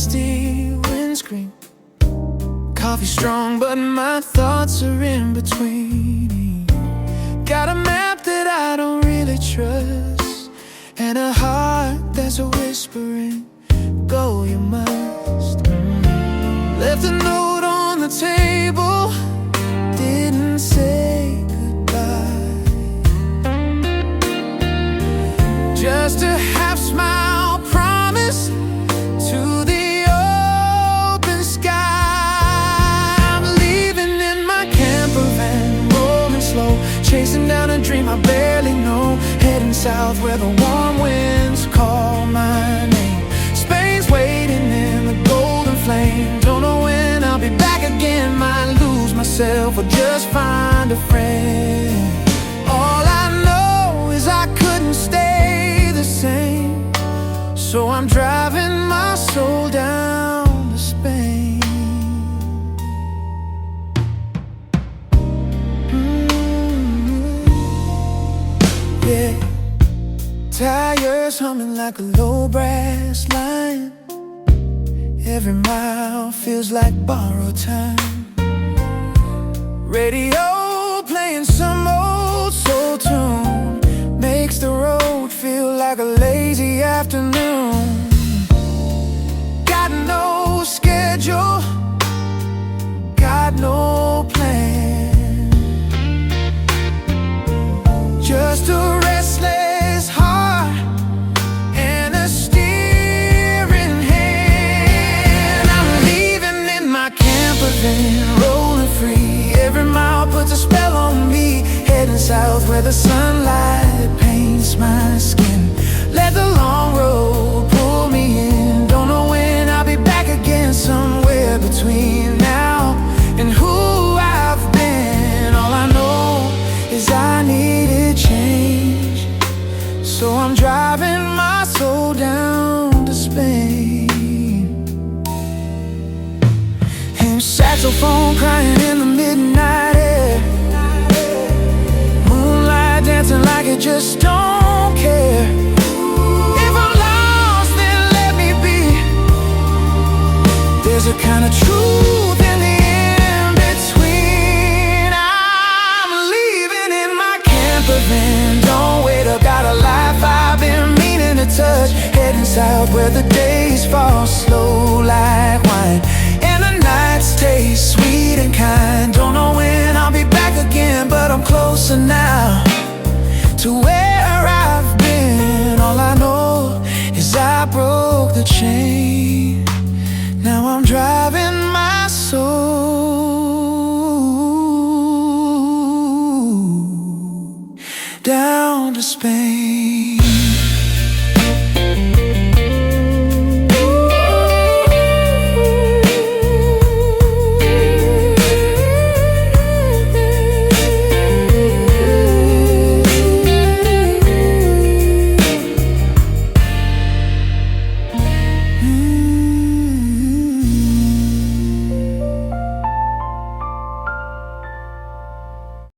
rusty windscreen. Coffee strong, but my thoughts are in between. Got a map that I don't really trust, and a heart that's a whispering, go you must. Left a note on the table, didn't say goodbye. Just a half smile promise to the open sky. I'm leaving in my campervan, rolling slow, chasing down a dream I barely know. Heading south where the warm winds call my name. Spain's waiting in the golden flame. Don't know when I'll be back again. Might lose myself or just find a friend. All I know is I couldn't stay the same, so I'm driving my soul down to Spain. Yeah, tires humming like a low brass line. Every mile feels like borrowed time. Radio playing some old soul tune makes the road feel like a lazy afternoon. Got no schedule, got no plan, just a restless heart and a steering hand. I'm leaving in my campervan, rolling free. Every mile puts a spell on me. Heading south where the sunlight paints my skin. Let the long road pull me in. Don't know when I'll be back again. Somewhere between now and who I've been. All I know is I needed change, so I'm driving my soul down to Spain. And saxophone crying in the midnight air, moonlight dancing like it just don't care. If I'm lost, then let me be. There's a kind of truth in the in-between. I'm leaving in my campervan, don't wait up, got a life I've been meaning to touch. Heading south where the days fall slow like wine, and the nights taste sweet and kind. Don't know when I'll be back again, but I'm closer now to where